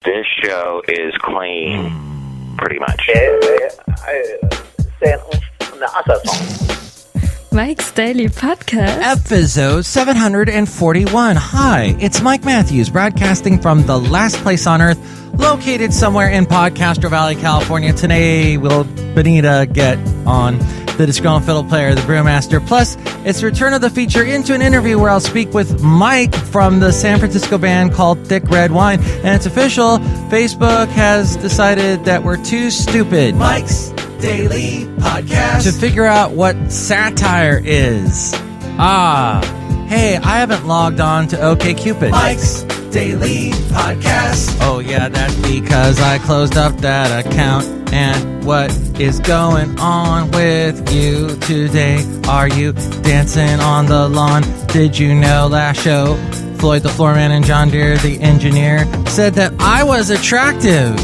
This show is clean, pretty much. Mike's Daily Podcast. Episode 741. Hi, it's Mike Matthews, broadcasting from the last place on earth, located somewhere in Podcastro Valley, California. Today, will Benita get on the Disgruntled Fiddle Player, the Brewmaster? Plus, it's return of the feature into an interview where I'll speak with Mike from the San Francisco band called Thick Red Wine. And it's official, Facebook has decided that we're too stupid. Mike's Daily Podcast. To figure out what satire is. Hey, I haven't logged on to OkCupid. Mike's Daily Podcast. Oh yeah, that's because I closed up that account. And what is going on with you today? Are you dancing on the lawn? Did you know last show, Floyd the Floorman and John Deere the engineer said that I was attractive?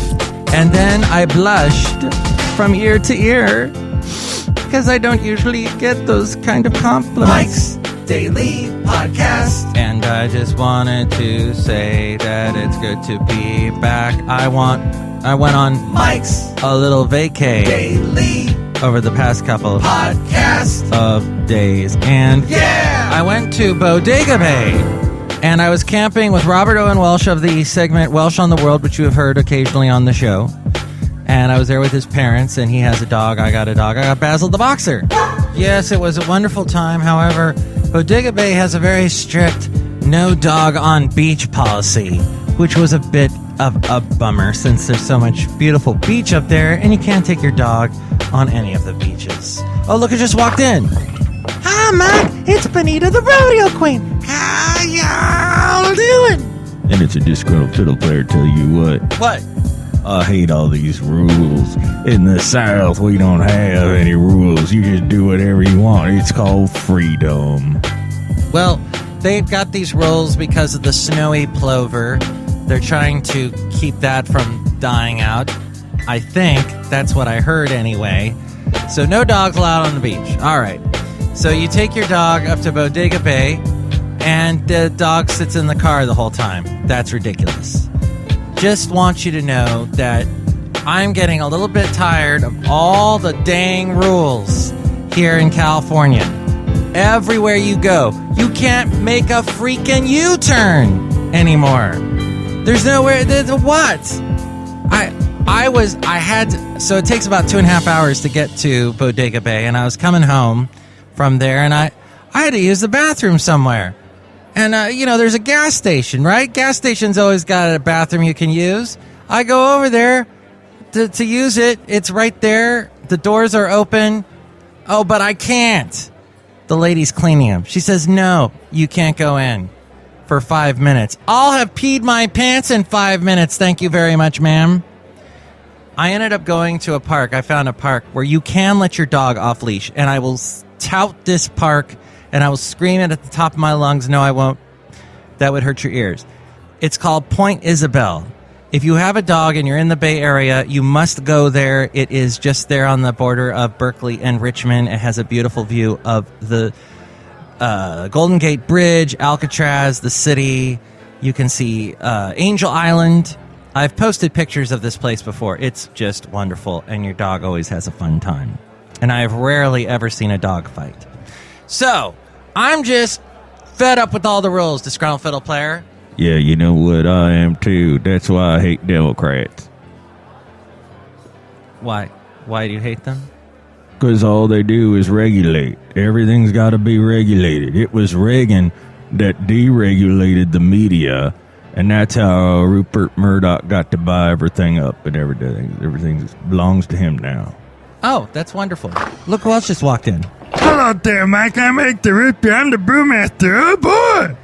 And then I blushed from ear to ear because I don't usually get those kind of compliments. Mike's Daily Podcast. And I just wanted to say that it's good to be back. I went on Mike's a little vacay daily over the past couple podcast of days. And I went to Bodega Bay. And I was camping with Robert Owen Welsh of the segment Welsh on the World, which you have heard occasionally on the show. And I was there with his parents, and he has a dog. I got a dog. I got Basil the Boxer. Yes, it was a wonderful time. However, Bodega Bay has a very strict no dog on beach policy, which was a bit of a bummer since there's so much beautiful beach up there, and you can't take your dog on any of the beaches. Oh, look, it just walked in. Hi, Mike. It's Benita, the rodeo queen. How y'all doing? And it's a disgruntled fiddle player, tell you what. What? I hate all these rules. In the South, we don't have any rules. You just do whatever you want. It's called freedom. Well, they've got these rules because of the snowy plover. They're trying to keep that from dying out. I think that's what I heard anyway. So no dogs allowed on the beach. All right. So you take your dog up to Bodega Bay, and the dog sits in the car the whole time. That's ridiculous. Just want you to know that I'm getting a little bit tired of all the dang rules here in California. Everywhere you go, you can't make a freaking U-turn anymore. There's nowhere. What? So it takes about 2.5 hours to get to Bodega Bay, and I was coming home from there, and I had to use the bathroom somewhere. And, there's a gas station, right? Gas station's always got a bathroom you can use. I go over there to use it. It's right there. The doors are open. Oh, but I can't. The lady's cleaning them. She says, no, you can't go in for 5 minutes. I'll have peed my pants in 5 minutes. Thank you very much, ma'am. I ended up going to a park. I found a park where you can let your dog off leash. And I will tout this park. And I will scream it at the top of my lungs. No, I won't. That would hurt your ears. It's called Point Isabel. If you have a dog and you're in the Bay Area, you must go there. It is just there on the border of Berkeley and Richmond. It has a beautiful view of the Golden Gate Bridge, Alcatraz, the city. You can see Angel Island. I've posted pictures of this place before. It's just wonderful, and your dog always has a fun time. And I have rarely ever seen a dog fight. So, I'm just fed up with all the rules, Disgruntled Fiddle Player. Yeah, you know what? I am too. That's why I hate Democrats. Why? Why do you hate them? Because all they do is regulate. Everything's got to be regulated. It was Reagan that deregulated the media, and that's how Rupert Murdoch got to buy everything up and everything. Everything belongs to him now. Oh, that's wonderful. Look who else just walked in. Hello there, Mike. I'm Mike the Root Beer. I'm the Brewmaster. Oh, boy!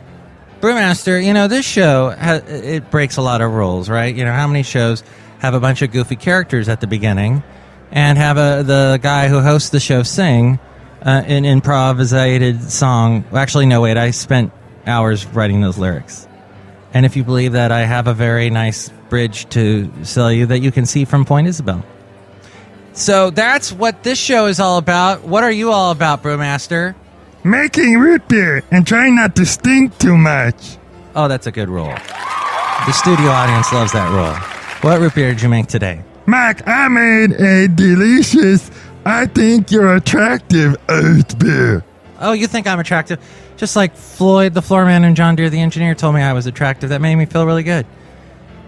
Brewmaster, this show, it breaks a lot of rules, right? How many shows have a bunch of goofy characters at the beginning and have the guy who hosts the show sing an improvisated song? Actually, no, wait. I spent hours writing those lyrics. And if you believe that, I have a very nice bridge to sell you that you can see from Point Isabel. So that's what this show is all about. What are you all about, Brewmaster? Making root beer and trying not to stink too much. Oh, that's a good rule. The studio audience loves that roll. What root beer did you make today? Mike, I made a delicious, I think you're attractive oat beer. Oh, you think I'm attractive? Just like Floyd, the floor man, and John Deere, the engineer, told me I was attractive. That made me feel really good.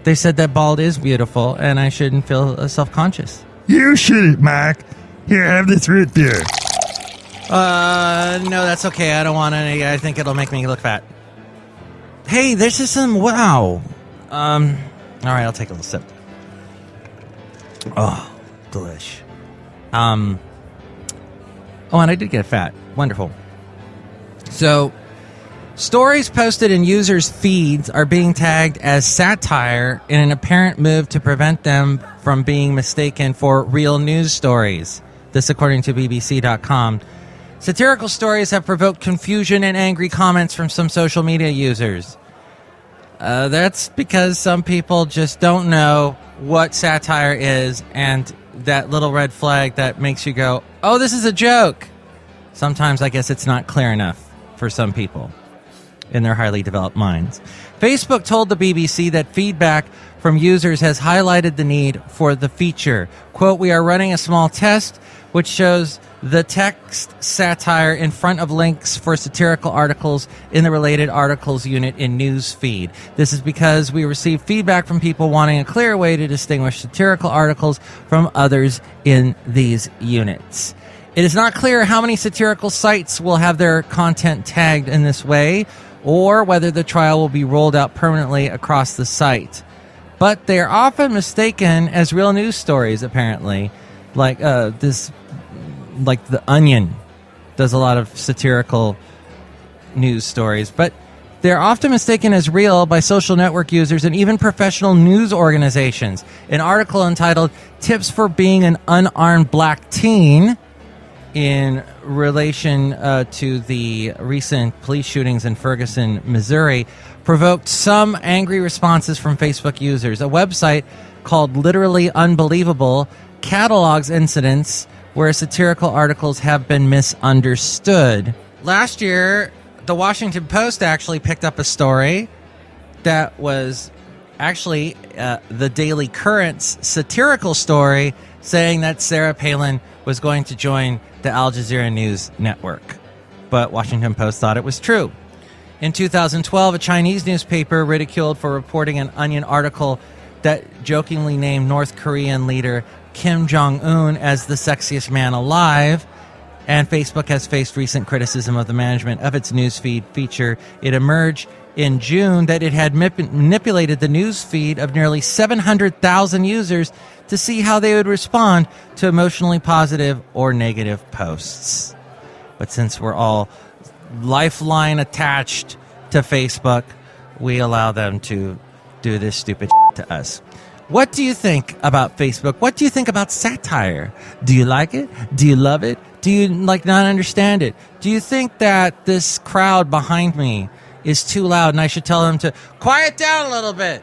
They said that bald is beautiful, and I shouldn't feel self-conscious. You shouldn't, Mike. Here, have this root beer. No, that's okay. I don't want any. I think it'll make me look fat. Hey, this is some... Wow. All right, I'll take a little sip. Oh, delish. Oh, and I did get fat. Wonderful. So, stories posted in users' feeds are being tagged as satire in an apparent move to prevent them from being mistaken for real news stories. This according to BBC.com. Satirical stories have provoked confusion and angry comments from some social media users. That's because some people just don't know what satire is, and that little red flag that makes you go, oh, this is a joke. Sometimes I guess it's not clear enough for some people in their highly developed minds. Facebook told the BBC that feedback from users has highlighted the need for the feature. Quote, we are running a small test which shows the text satire in front of links for satirical articles in the related articles unit in Newsfeed. This is because we received feedback from people wanting a clear way to distinguish satirical articles from others in these units. It is not clear how many satirical sites will have their content tagged in this way, or whether the trial will be rolled out permanently across the site. But they are often mistaken as real news stories, apparently. Like The Onion does a lot of satirical news stories, but they're often mistaken as real by social network users and even professional news organizations. An article entitled Tips for Being an Unarmed Black Teen in relation to the recent police shootings in Ferguson, Missouri, provoked some angry responses from Facebook users. A website called Literally Unbelievable catalogs incidents where satirical articles have been misunderstood. Last year, the Washington Post actually picked up a story that was actually the Daily Current's satirical story saying that Sarah Palin was going to join the Al Jazeera News Network. But Washington Post thought it was true. In 2012, a Chinese newspaper ridiculed for reporting an Onion article that jokingly named North Korean leader Kim Jong-un as the sexiest man alive, and Facebook has faced recent criticism of the management of its newsfeed feature. It emerged in June that it had manipulated the newsfeed of nearly 700,000 users to see how they would respond to emotionally positive or negative posts. But since we're all lifeline attached to Facebook, we allow them to do this stupid to us. What do you think about Facebook? What do you think about satire? Do you like it? Do you love it? Do you not understand it? Do you think that this crowd behind me is too loud and I should tell them to quiet down a little bit?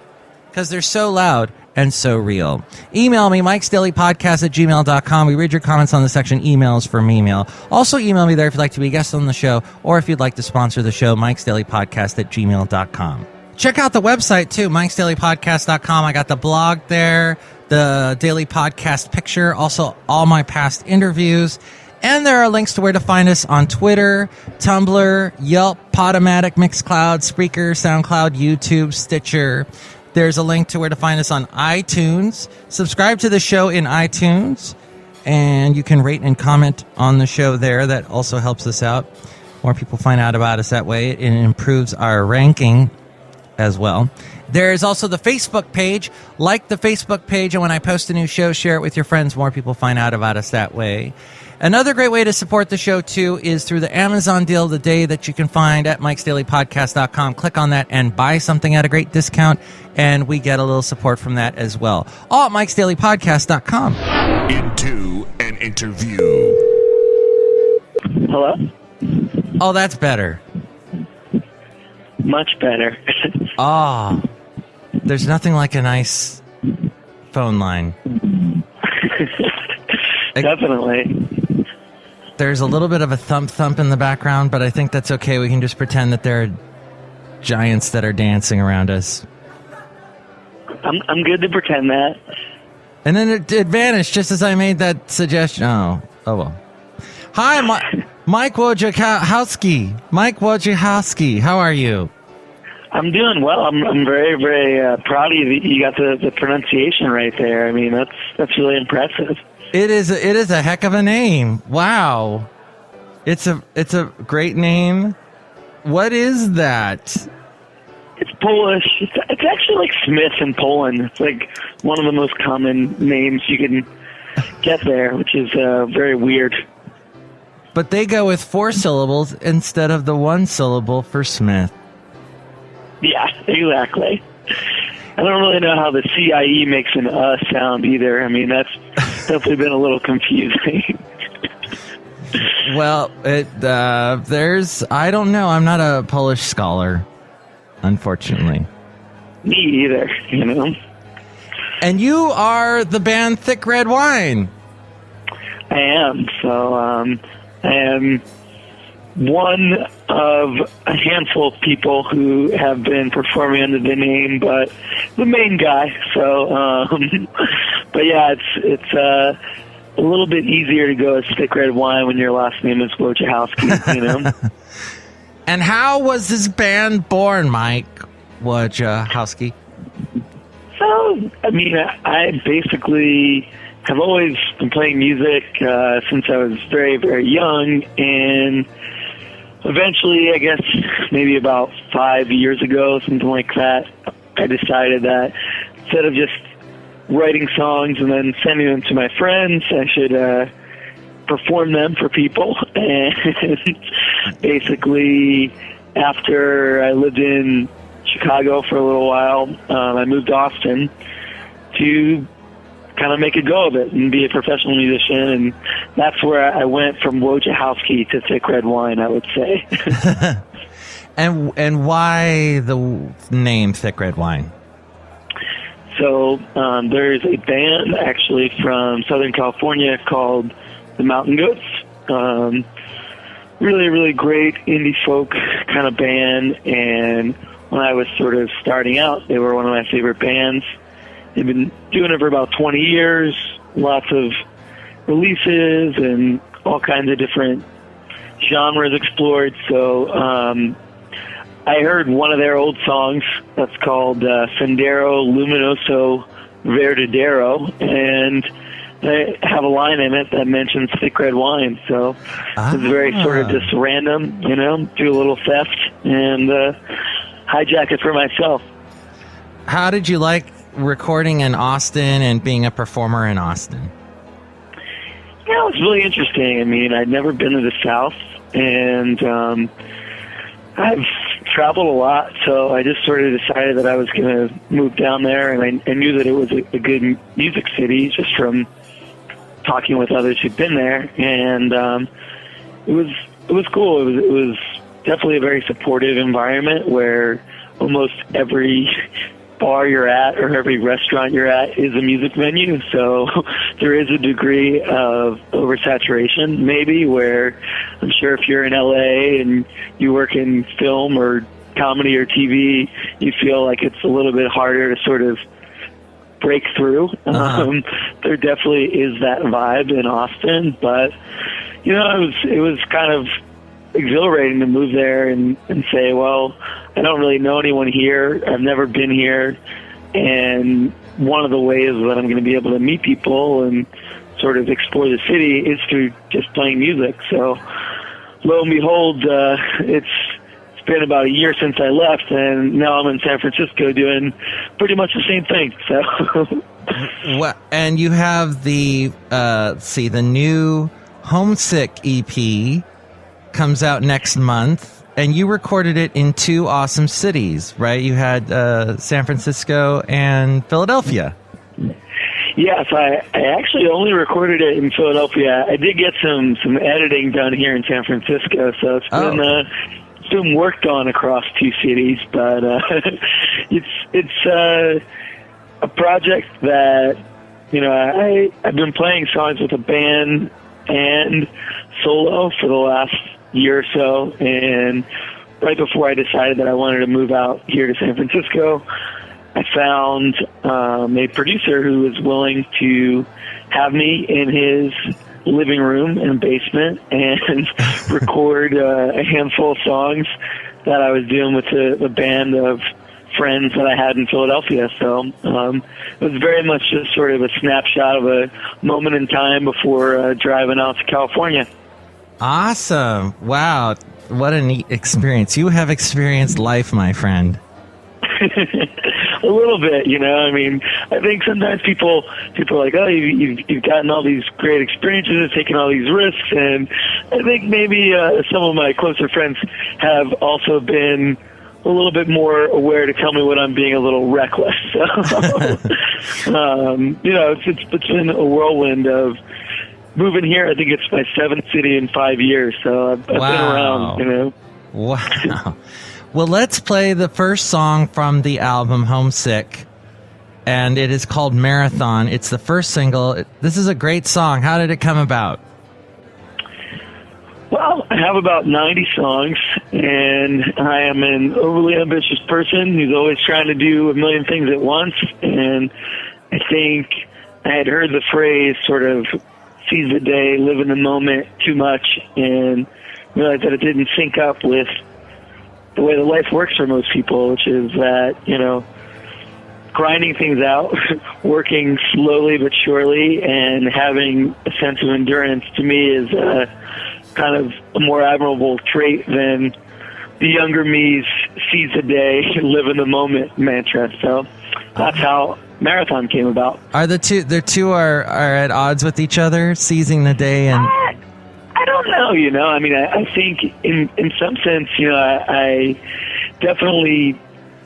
Because they're so loud and so real. Email me, MIKEs-DAILY-PODCAST@gmail.com. We read your comments on the section emails from email. Also email me there if you'd like to be a guest on the show, or if you'd like to sponsor the show, MIKEs-DAILY-PODCAST@gmail.com. Check out the website, too, MIKEs-DAILY-PODCAST.com. I got the blog there, the Daily Podcast picture, also all my past interviews. And there are links to where to find us on Twitter, Tumblr, Yelp, Podomatic, Mixcloud, Spreaker, SoundCloud, YouTube, Stitcher. There's a link to where to find us on iTunes. Subscribe to the show in iTunes, and you can rate and comment on the show there. That also helps us out. More people find out about us that way. It improves our ranking as well. There's also the Facebook page. Like the Facebook page, and when I post a new show, share it with your friends. More people find out about us that way. Another great way to support the show, too, is through the Amazon deal of the day that you can find at MIKEs-DAILY-PODCAST.com. Click on that and buy something at a great discount, and we get a little support from that as well. All at MIKEs-DAILY-PODCAST.com. Into an interview. Hello? Oh, that's better. Much better. Oh, there's nothing like a nice phone line. Definitely. There's a little bit of a thump in the background, but I think that's okay. We can just pretend that there are giants that are dancing around us. I'm good to pretend that. And then it vanished just as I made that suggestion. Oh well. Hi, Mike Wojciechowski. Mike Wojciechowski, how are you? I'm doing well. I'm very, very proud of you. You got the pronunciation right there. I mean, that's really impressive. It is a heck of a name. Wow. It's a great name. What is that? It's Polish. It's actually like Smith in Poland. It's like one of the most common names you can get there, which is very weird. But they go with 4 syllables instead of the 1 syllable for Smith. Yeah, exactly. I don't really know how the CIE makes an sound either. I mean, that's definitely been a little confusing. Well, I don't know. I'm not a Polish scholar, unfortunately. Me either, you know. And you are the band Thick Red Wine. I am. So, I am one of a handful of people who have been performing under the name, but the main guy. So, but yeah, it's a little bit easier to go as Thick Red Wine when your last name is Wojciechowski, you know. And how was this band born, Mike Wojciechowski? So, I mean, I basically have always been playing music since I was very, very young, and eventually, I guess maybe about 5 years ago, something like that, I decided that instead of just writing songs and then sending them to my friends, I should perform them for people. And basically, after I lived in Chicago for a little while, I moved to Austin to kind of make a go of it and be a professional musician, and that's where I went from Wojciechowski to Thick Red Wine, I would say. And why the name Thick Red Wine? So there's a band actually from Southern California called the Mountain Goats. Really, really great indie folk kind of band, and when I was sort of starting out, they were one of my favorite bands. They've been doing it for about 20 years, lots of releases and all kinds of different genres explored. So I heard one of their old songs that's called Sendero Luminoso Verdadero, and they have a line in it that mentions Thick Red Wine. So it's very sort of just random, you know, do a little theft and hijack it for myself. How did you like recording in Austin and being a performer in Austin? Yeah, it was really interesting. I mean, I'd never been to the South, and I've traveled a lot, so I just sort of decided that I was going to move down there, and I knew that it was a good music city just from talking with others who'd been there, and it was cool. It was definitely a very supportive environment where almost every bar you're at or every restaurant you're at is a music venue, so there is a degree of oversaturation maybe, where I'm sure if you're in LA and you work in film or comedy or TV, you feel like it's a little bit harder to sort of break through. There definitely is that vibe in Austin, but you know, it was kind of exhilarating to move there and say, well, I don't really know anyone here. I've never been here. And one of the ways that I'm going to be able to meet people and sort of explore the city is through just playing music. So lo and behold, it's been about a year since I left, and now I'm in San Francisco doing pretty much the same thing. So, Well, and you have the new Homesick EP comes out next month, and you recorded it in 2 awesome cities, right? You had San Francisco and Philadelphia. Yes, I actually only recorded it in Philadelphia. I did get some editing done here in San Francisco, so it's been worked on across 2 cities, but it's a project that, you know, I've been playing songs with a band and solo for the last year or so, and right before I decided that I wanted to move out here to San Francisco, I found a producer who was willing to have me in his living room and basement and record a handful of songs that I was doing with the band of friends that I had in Philadelphia. So it was very much just sort of a snapshot of a moment in time before driving out to California. Awesome. Wow. What a neat experience. You have experienced life, my friend. A little bit, you know. I mean, I think sometimes people are like, oh, you've gotten all these great experiences, taken all these risks, and I think maybe some of my closer friends have also been a little bit more aware to tell me when I'm being a little reckless. So, you know, it's been a whirlwind of moving here. I think it's my 7th city in 5 years, so I've been around, you know. Wow. Well, let's play the first song from the album Homesick, and it is called Marathon. It's the first single. This is a great song. How did it come about? Well, I have about 90 songs, and I am an overly ambitious person who's always trying to do a million things at once, and I think I had heard the phrase sort of seize the day, live in the moment too much, and realized that it didn't sync up with the way the life works for most people, which is that, you know, grinding things out, working slowly but surely, and having a sense of endurance, to me, is kind of a more admirable trait than the younger me's seize the day, live in the moment mantra. So that's how Marathon came about. Are the two are at odds with each other, seizing the day and... I don't know, you know. I mean, I think in some sense, you know, I definitely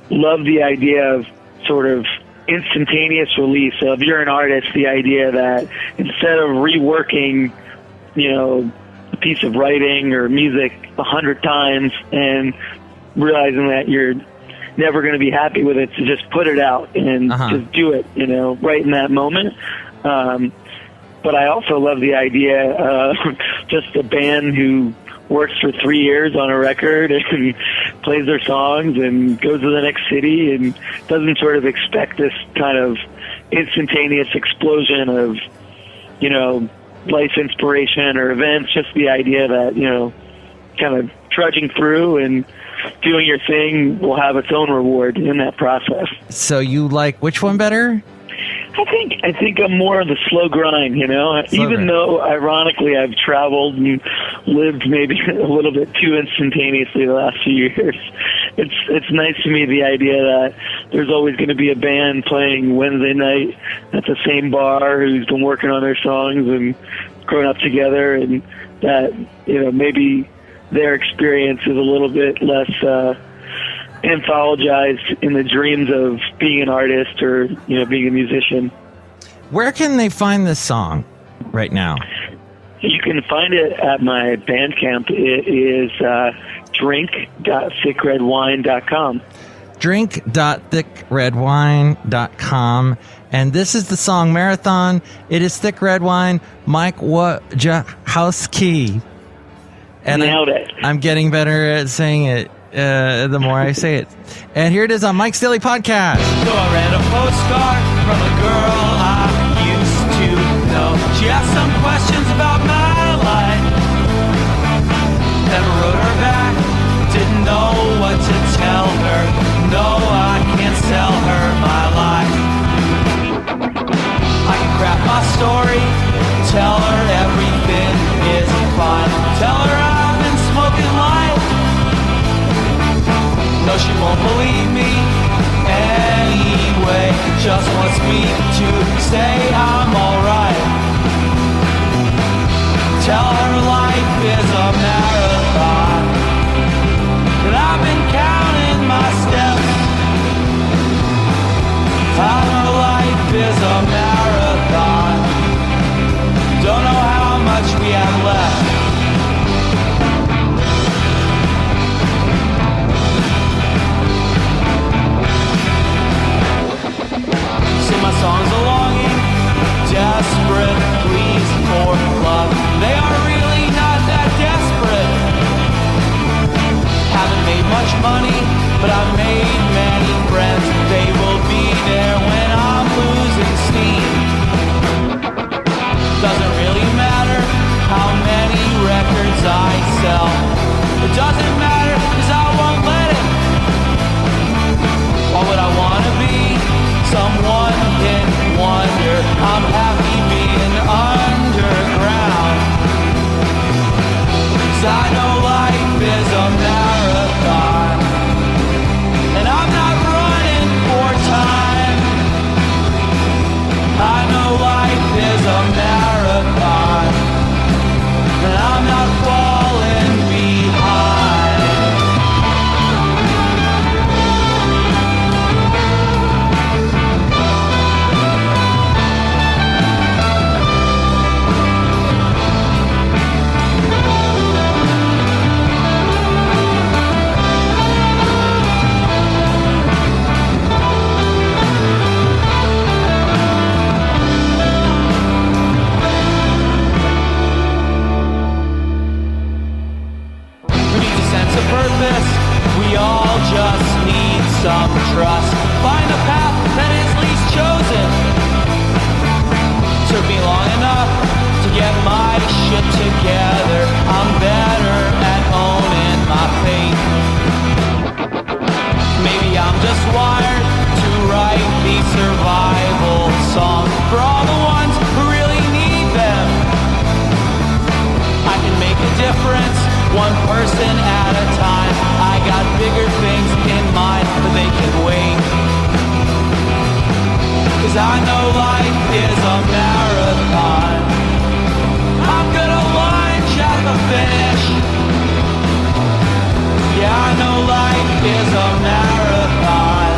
love the idea of sort of instantaneous release. So if you're an artist, the idea that instead of reworking, you know, a piece of writing or music 100 times and realizing that you're never going to be happy with it, to just put it out and just do it, you know, right in that moment. But I also love the idea of just a band who works for 3 years on a record and plays their songs and goes to the next city and doesn't sort of expect this kind of instantaneous explosion of, you know, life inspiration or events. Just the idea that, you know, kind of trudging through and doing your thing will have its own reward in that process. So you like which one better? I think I'm more of the slow grind, you know. Even though, ironically, I've traveled and lived maybe a little bit too instantaneously the last few years. It's nice to me, the idea that there's always going to be a band playing Wednesday night at the same bar who's been working on their songs and growing up together, and that, you know, maybe their experience is a little bit less anthologized in the dreams of being an artist or, you know, being a musician. Where can they find this song right now? You can find it at my Bandcamp. It is drink.thickredwine.com. Drink.thickredwine.com. And this is the song Marathon. It is Thick Red Wine, Mike Wojciechowski. And nailed it. I'm getting better at saying it the more I say it. And here it is on Mike's Daily Podcast. So I read a postcard from a girl I used to know. She asked some questions about my life. Never wrote her back. Didn't know what to tell her. No, I can't sell her my life. I can craft my story. Tell her everything is fine. Tell her I've been smoking life. No, she won't believe me anyway. Just wants me to say I'm alright. Tell her life is a marathon, and I've been counting my steps. Tell her life is a marathon. Don't know how much we have left. My songs are longing, desperate pleas for love. They are really not that desperate. Haven't made much money, but I've made many friends. They will be It doesn't matter, cause I won't let it. What would I wanna be? Someone can wonder. I'm happy being underground. Cause I know life is a marathon, and I'm not running for time. I know life is a marathon, and I'm not falling behind. We all just need some trust. Find a path that is least chosen. Took me long enough to get my shit together. I'm better at owning my fate. Maybe I'm just wired to write these survival songs for all the ones who really need them. I can make a difference, one person at a time. I got bigger things in mind, but they can wait. Cause I know life is a marathon. I'm gonna lunge at the finish. Yeah, I know life is a marathon,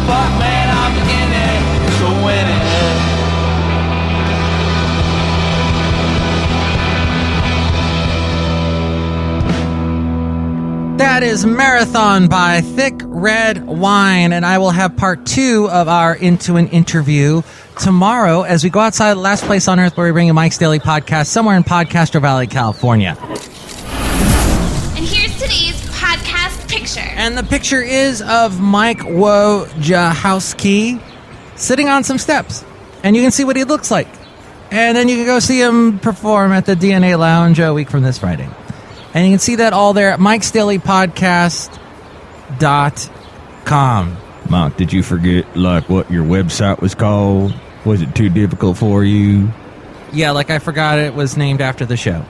but man, I'm in it to win it. That is Marathon by Thick Red Wine, and I will have part 2 of our Into an Interview tomorrow as we go outside the last place on earth where we bring you Mike's Daily Podcast somewhere in Podcastro Valley, California. And here's today's podcast picture. And the picture is of Mike Wojciechowski sitting on some steps, and you can see what he looks like. And then you can go see him perform at the DNA Lounge a week from this Friday. And you can see that all there at MIKEs-DAILY-PODCAST.com. Mike, did you forget, like, what your website was called? Was it too difficult for you? Yeah, like I forgot it was named after the show.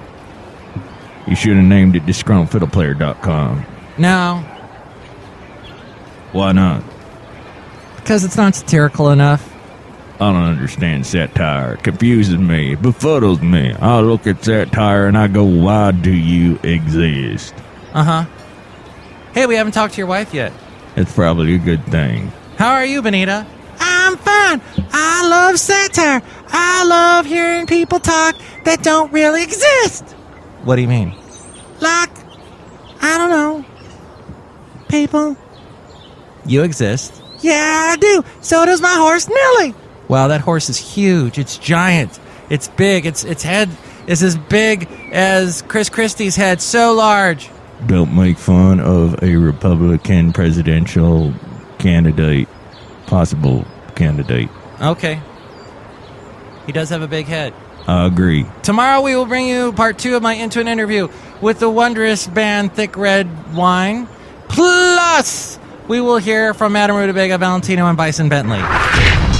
You should have named it DisgruntledFiddlePlayer.com. No, Why not? because it's not satirical enough. I don't understand satire. It confuses me. It befuddles me. I look at satire and I go, why do you exist? Uh-huh. Hey, we haven't talked to your wife yet. It's probably a good thing. How are you, Benita? I'm fine. I love satire. I love hearing people talk that don't really exist. What do you mean? Like, I don't know. People. You exist. Yeah, I do. So does my horse, Nellie. Wow, that horse is huge. It's giant. It's big. Its head is as big as Chris Christie's head. So large. Don't make fun of a Republican presidential candidate. Possible candidate. Okay. He does have a big head. I agree. Tomorrow we will bring you part 2 of my Into an Interview with the wondrous band Thick Red Wine. Plus, we will hear from Madame Rutabaga, Valentino, and Bison Bentley.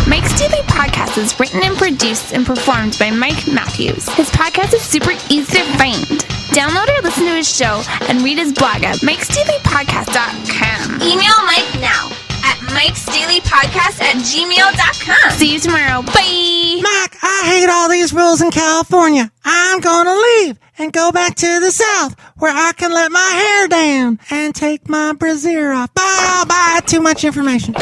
Mike's Daily Podcast is written and produced and performed by Mike Matthews. His podcast is super easy to find. Download or listen to his show and read his blog at MIKEs-DAILY-PODCAST.com. Email Mike now at MIKES-DAILY-PODCAST@gmail.com. See you tomorrow. Bye! Mike, I hate all these rules in California. I'm gonna leave and go back to the South where I can let my hair down and take my brassiere off. Bye, too much information.